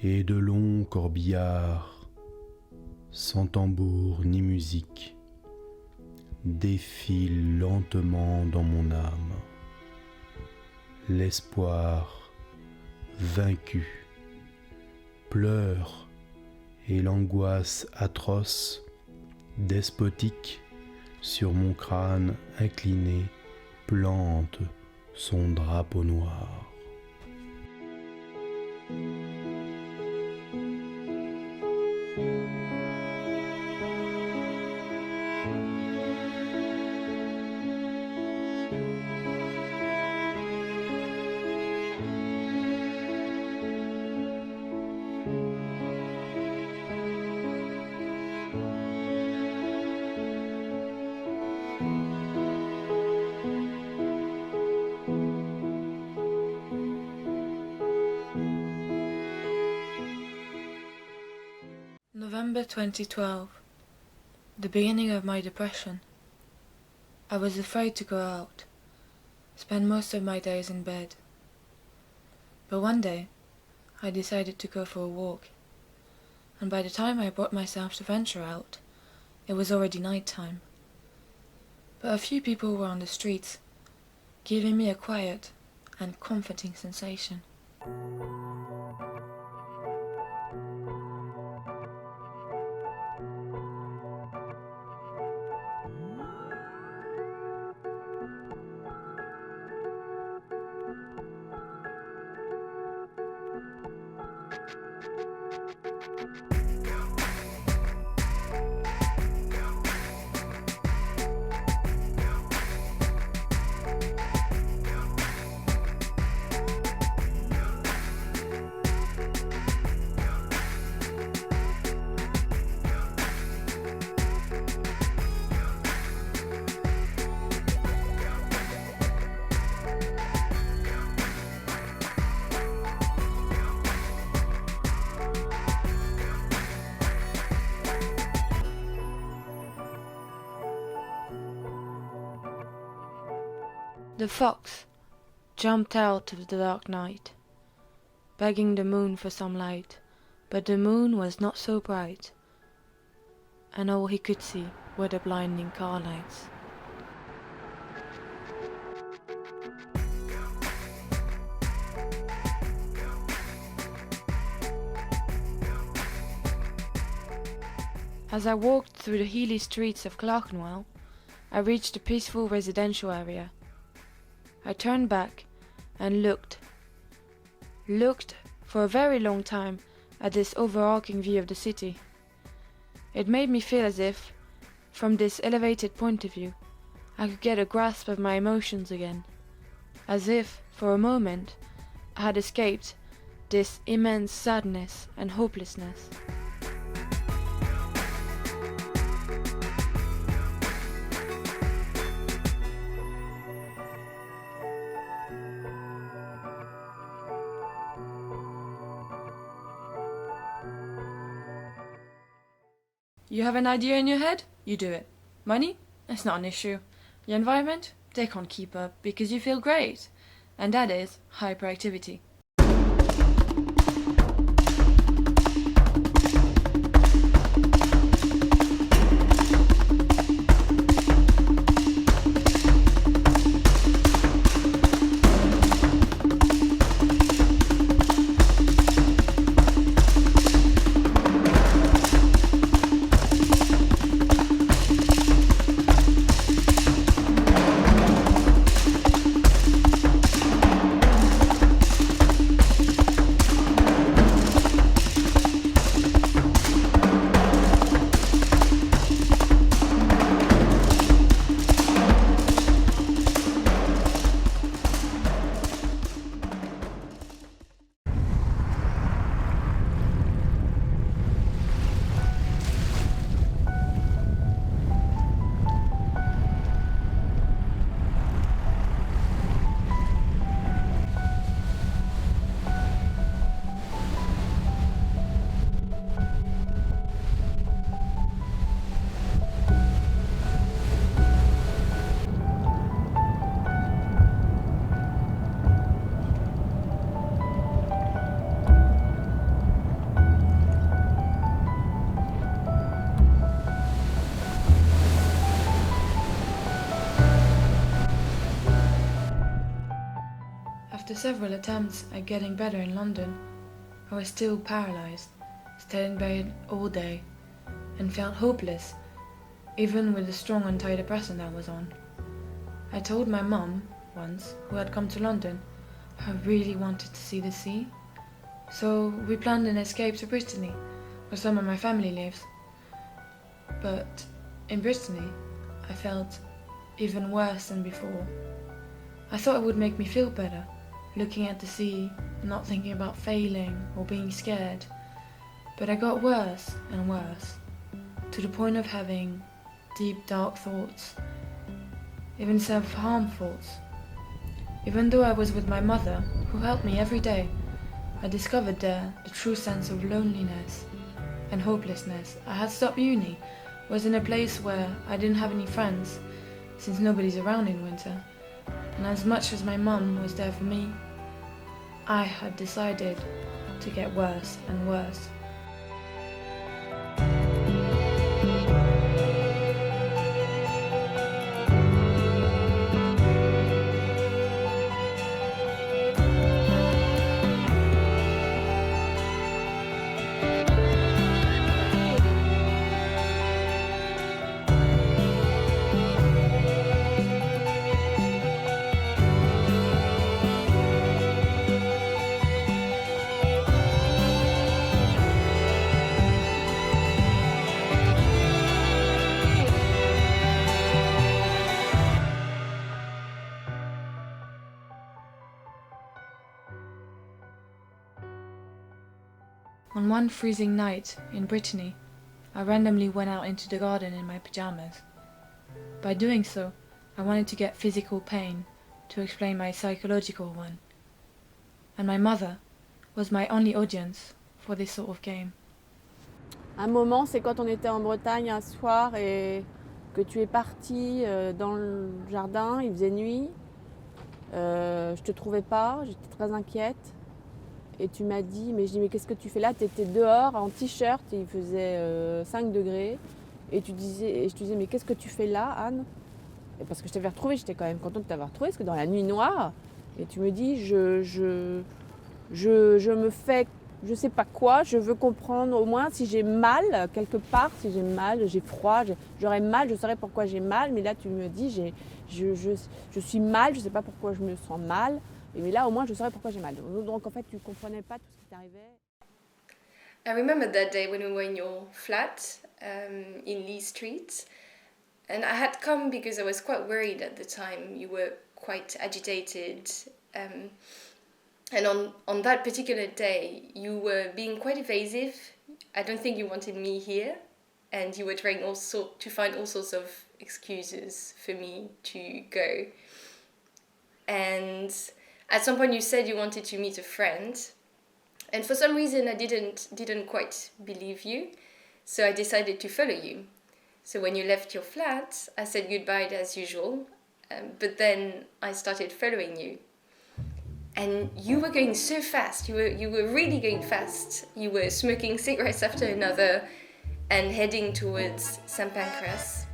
et de longs corbillards, sans tambour ni musique, défilent lentement dans mon âme. L'espoir vaincu pleure et l'angoisse atroce, despotique, sur mon crâne incliné, plante son drapeau noir. November 2012, the beginning of my depression. I was afraid to go out, spend most of my days in bed. But one day, I decided to go for a walk, and by the time I brought myself to venture out, it was already night time. But a few people were on the streets, giving me a quiet and comforting sensation. The fox jumped out of the dark night, begging the moon for some light, but the moon was not so bright, and all he could see were the blinding car lights. As I walked through the hilly streets of Clerkenwell, I reached a peaceful residential area. I turned back and looked for a very long time at this overarching view of the city. It made me feel as if, from this elevated point of view, I could get a grasp of my emotions again, as if, for a moment, I had escaped this immense sadness and hopelessness. You have an idea in your head? You do it. Money? It's not an issue. Your environment? They can't keep up because you feel great. And that is hyperactivity. After several attempts at getting better in London, I was still paralyzed, stayed in bed all day, and felt hopeless, even with the strong antidepressant I was on. I told my mum once, who had come to London, I really wanted to see the sea. So we planned an escape to Brittany, where some of my family lives. But in Brittany, I felt even worse than before. I thought it would make me feel better, looking at the sea, not thinking about failing or being scared. But I got worse and worse, to the point of having deep, dark thoughts, even self-harm thoughts. Even though I was with my mother, who helped me every day, I discovered there the true sense of loneliness and hopelessness. I had stopped uni, was in a place where I didn't have any friends, since nobody's around in winter. And as much as my mum was there for me, I had decided to get worse and worse. On one freezing night in Brittany, I randomly went out into the garden in my pajamas. By doing so, I wanted to get physical pain to explain my psychological one. And my mother was my only audience for this sort of game. Un moment, c'est quand on était en Bretagne un soir et que tu es parti dans le jardin, il faisait nuit. Je te trouvais pas, j'étais très inquiète. Et tu m'as dit, mais je dis, mais qu'est-ce que tu fais là? Tu étais dehors en t-shirt, et il faisait 5 degrés. Et je te disais, mais qu'est-ce que tu fais là, Anne? Et parce que je t'avais retrouvée, j'étais quand même contente de t'avoir retrouvée, parce que dans la nuit noire, et tu me dis, je me fais, je sais pas quoi, je veux comprendre au moins si j'ai mal, quelque part, si j'ai mal, j'ai froid, j'aurais mal, je saurais pourquoi j'ai mal, mais là tu me dis, je suis mal, je sais pas pourquoi je me sens mal. Mais là, au moins, je saurais pourquoi j'ai mal. Donc, en fait, tu ne comprenais pas tout ce qui t'arrivait. I remember that day when we were in your flat in Lee Street. And I had come because I was quite worried at the time. You were quite agitated. And on that particular day, you were being quite evasive. I don't think you wanted me here. And you were trying to find all sorts of excuses for me to go. And at some point you said you wanted to meet a friend, and for some reason I didn't quite believe you, so I decided to follow you. So when you left your flat, I said goodbye as usual, but then I started following you. And you were going so fast, you were really going fast. You were smoking cigarettes after another and heading towards St. Pancras.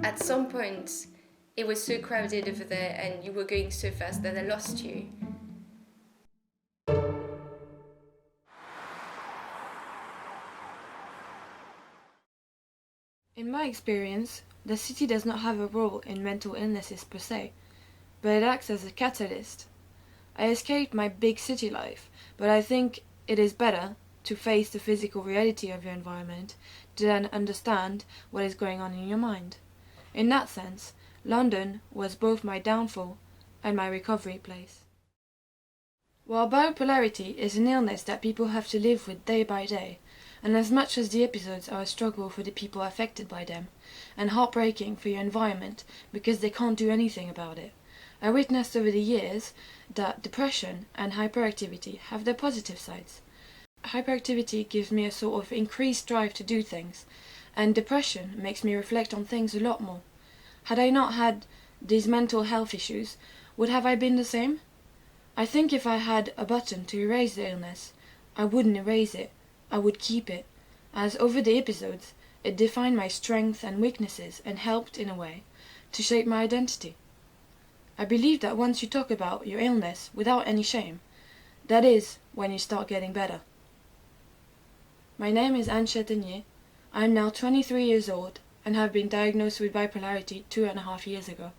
At some point, it was so crowded over there and you were going so fast that I lost you. In my experience, the city does not have a role in mental illnesses per se, but it acts as a catalyst. I escaped my big city life, but I think it is better to face the physical reality of your environment than understand what is going on in your mind. In that sense, London was both my downfall and my recovery place. While bipolarity is an illness that people have to live with day by day, and as much as the episodes are a struggle for the people affected by them, and heartbreaking for your environment because they can't do anything about it, I witnessed over the years that depression and hyperactivity have their positive sides. Hyperactivity gives me a sort of increased drive to do things, and depression makes me reflect on things a lot more. Had I not had these mental health issues, would have I been the same? I think if I had a button to erase the illness, I wouldn't erase it, I would keep it, as over the episodes, it defined my strengths and weaknesses and helped, in a way, to shape my identity. I believe that once you talk about your illness without any shame, that is when you start getting better. My name is Anne Chatenier. I am now 23 years old and have been diagnosed with bipolarity 2.5 years ago.